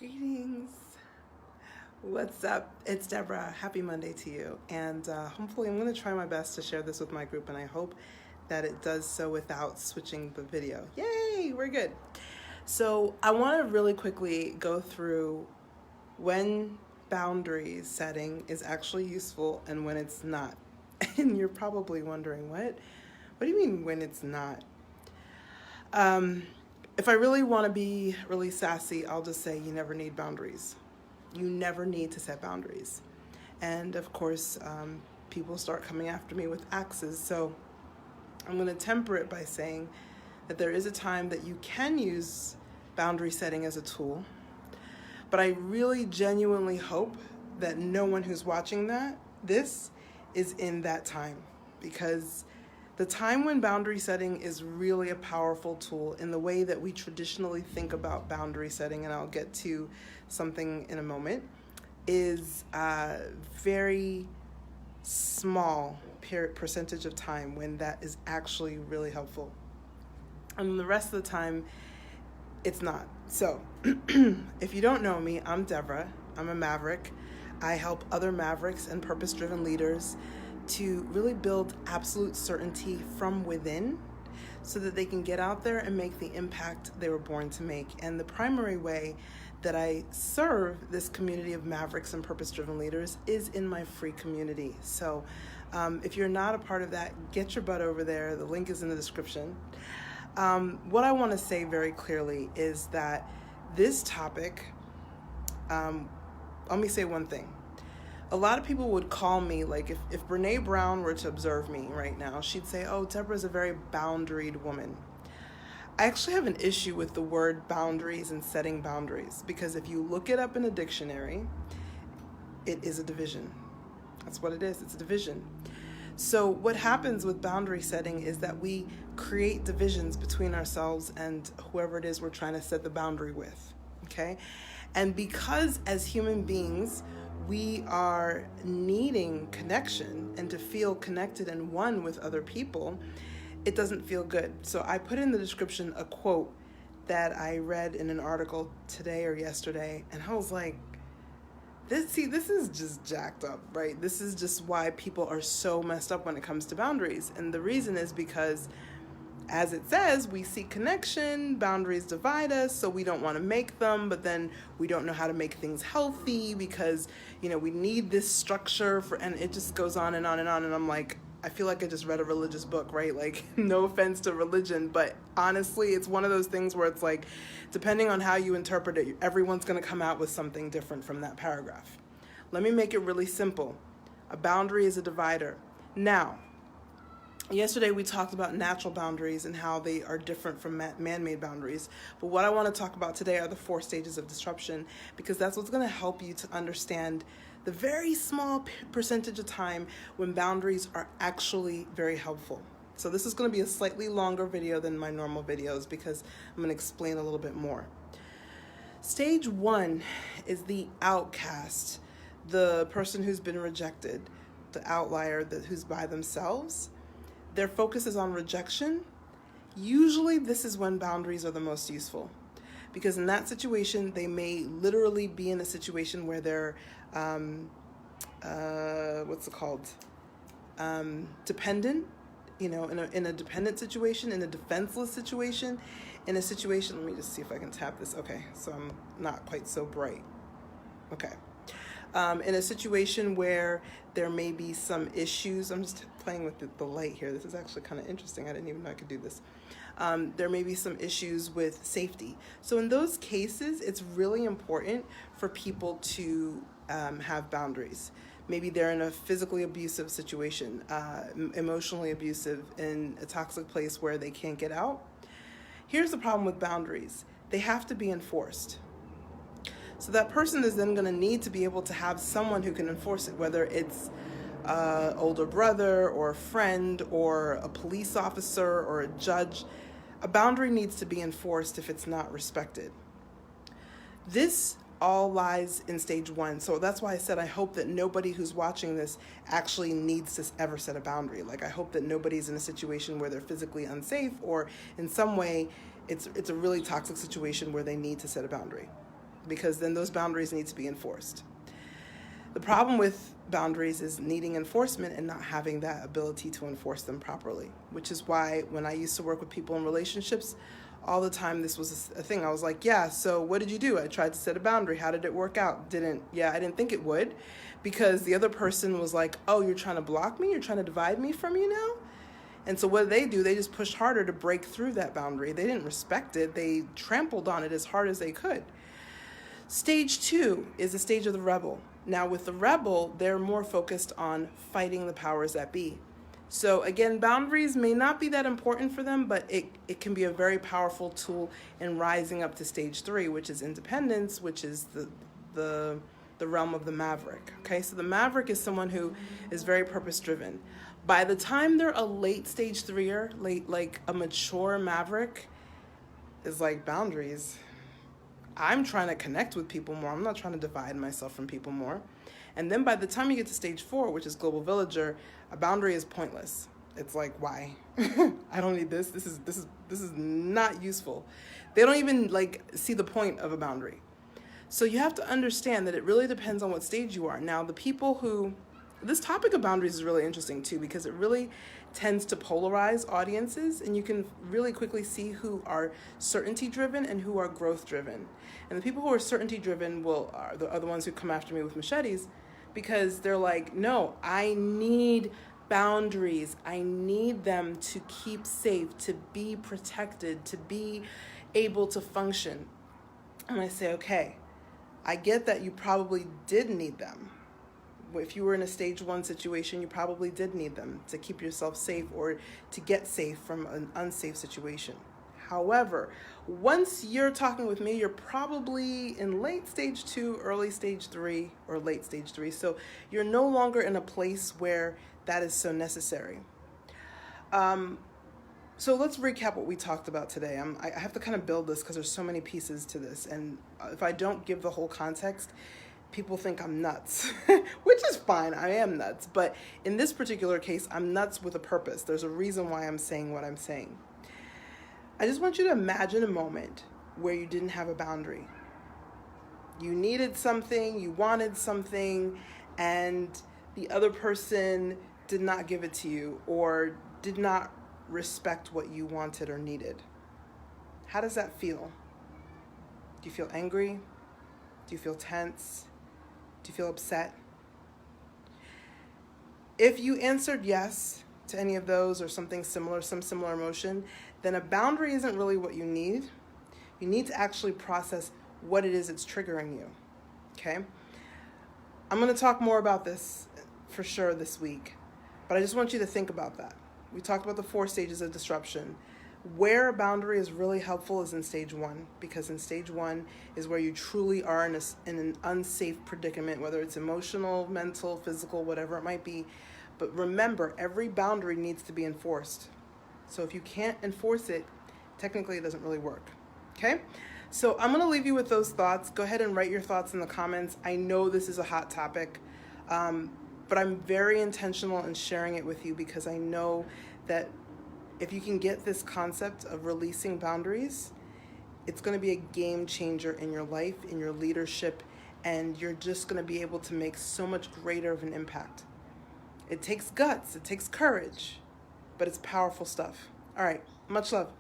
Greetings. What's up? It's Deborah. Happy Monday to you. And hopefully I'm going to try my best to share this with my group, and I hope that it does so without switching the video. Yay, we're good. So I want to really quickly go through when boundary setting is actually useful and when it's not. And you're probably wondering, what do you mean when it's not? If I really want to be really sassy, I'll just say you never need boundaries. You never need to set boundaries. And of course, people start coming after me with axes. So I'm going to temper it by saying that there is a time that you can use boundary setting as a tool. But I really genuinely hope that no one who's watching this is in that time, because the time when boundary setting is really a powerful tool in the way that we traditionally think about boundary setting, and I'll get to something in a moment, is a very small percentage of time when that is actually really helpful. And the rest of the time, it's not. So, if you don't know me, I'm Deborah. I'm a Maverick. I help other Mavericks and purpose-driven leaders to really build absolute certainty from within so that they can get out there and make the impact they were born to make. And the primary way that I serve this community of Mavericks and purpose-driven leaders is in my free community. So if you're not a part of that, get your butt over there. The link is in the description. What I want to say very clearly is that this topic, let me say one thing. A lot of people would call me, like if Brene Brown were to observe me right now, she'd say, oh, Deborah's a very boundaried woman. I actually have an issue with the word boundaries and setting boundaries, because if you look it up in a dictionary, it is a division. That's what it is. It's a division. So what happens with boundary setting is that we create divisions between ourselves and whoever it is we're trying to set the boundary with, okay? And because as human beings, we are needing connection and to feel connected and one with other people, it doesn't feel good. So I put in the description a quote that I read in an article today or yesterday, and I was like, this is just jacked up, right? This is just why people are so messed up when it comes to boundaries. And the reason is because, as it says, we seek connection, boundaries divide us, so we don't want to make them, but then we don't know how to make things healthy because, we need this structure and it just goes on and on and on. And I'm like, I feel like I just read a religious book, right? Like, no offense to religion, but honestly, it's one of those things where it's like, depending on how you interpret it, everyone's going to come out with something different from that paragraph. Let me make it really simple. A boundary is a divider. Now, yesterday we talked about natural boundaries and how they are different from man-made boundaries. But what I want to talk about today are the 4 stages of disruption, because that's what's going to help you to understand the very small percentage of time when boundaries are actually very helpful. So this is going to be a slightly longer video than my normal videos because I'm going to explain a little bit more. Stage 1 is the outcast, the person who's been rejected, the outlier who's by themselves. Their focus is on rejection. Usually this is when boundaries are the most useful, because in that situation, they may literally be in a situation where they're, dependent, in a dependent situation, in a defenseless situation, in a situation, let me just see if I can tap this. Okay, so I'm not quite so bright. Okay. In a situation where there may be some issues, I'm just playing with the light here. This is actually kind of interesting. I didn't even know I could do this. There may be some issues with safety. So in those cases, it's really important for people to have boundaries. Maybe they're in a physically abusive situation, emotionally abusive, in a toxic place where they can't get out. Here's the problem with boundaries. They have to be enforced. So that person is then going to need to be able to have someone who can enforce it, whether it's an older brother or a friend or a police officer or a judge. A boundary needs to be enforced if it's not respected. This all lies in stage 1. So that's why I said I hope that nobody who's watching this actually needs to ever set a boundary. Like, I hope that nobody's in a situation where they're physically unsafe or in some way it's a really toxic situation where they need to set a boundary. because then those boundaries need to be enforced. The problem with boundaries is needing enforcement and not having that ability to enforce them properly, which is why when I used to work with people in relationships, all the time this was a thing. I was like, yeah, so what did you do? I tried to set a boundary. How did it work out? I didn't think it would, because the other person was like, oh, you're trying to block me? You're trying to divide me from you now? And so what did? They just pushed harder to break through that boundary. They didn't respect it. They trampled on it as hard as they could. Stage 2 is the stage of the rebel. Now with the rebel, they're more focused on fighting the powers that be. So again, boundaries may not be that important for them, but it can be a very powerful tool in rising up to stage 3, which is independence, which is the realm of the maverick. Okay, so the maverick is someone who is very purpose-driven. By the time they're a late stage 3er, like a mature maverick, is like boundaries. I'm trying to connect with people more. I'm not trying to divide myself from people more. And then by the time you get to stage 4, which is global villager, a boundary is pointless. It's like, why? I don't need this. This is not useful. They don't even see the point of a boundary. So you have to understand that it really depends on what stage you are. Now, the people who, this topic of boundaries is really interesting too, because it really tends to polarize audiences, and you can really quickly see who are certainty driven and who are growth driven. And the people who are certainty driven are the ones who come after me with machetes, because they're like, no, I need boundaries. I need them to keep safe, to be protected, to be able to function. And I say, okay, I get that you probably did need them. If you were in a stage 1 situation, you probably did need them to keep yourself safe or to get safe from an unsafe situation. However, once you're talking with me, you're probably in late stage 2, early stage 3, or late stage 3. So you're no longer in a place where that is so necessary. So let's recap what we talked about today. I have to kind of build this because there's so many pieces to this. And if I don't give the whole context, people think I'm nuts, which is fine. I am nuts. But in this particular case, I'm nuts with a purpose. There's a reason why I'm saying what I'm saying. I just want you to imagine a moment where you didn't have a boundary. You needed something, you wanted something, and the other person did not give it to you or did not respect what you wanted or needed. How does that feel? Do you feel angry? Do you feel tense? Do you feel upset? If you answered yes to any of those or something similar, some similar emotion, then a boundary isn't really what you need. You need to actually process what it is that's triggering you, okay? I'm going to talk more about this for sure this week, but I just want you to think about that. We talked about the 4 stages of disruption. Where a boundary is really helpful is in stage 1, because in stage 1 is where you truly are in an unsafe predicament, whether it's emotional, mental, physical, whatever it might be. But remember, every boundary needs to be enforced. So if you can't enforce it, technically it doesn't really work, okay? So I'm gonna leave you with those thoughts. Go ahead and write your thoughts in the comments. I know this is a hot topic, but I'm very intentional in sharing it with you because I know that if you can get this concept of releasing boundaries, it's going to be a game changer in your life, in your leadership, and you're just going to be able to make so much greater of an impact. It takes guts, it takes courage, but it's powerful stuff. All right, much love.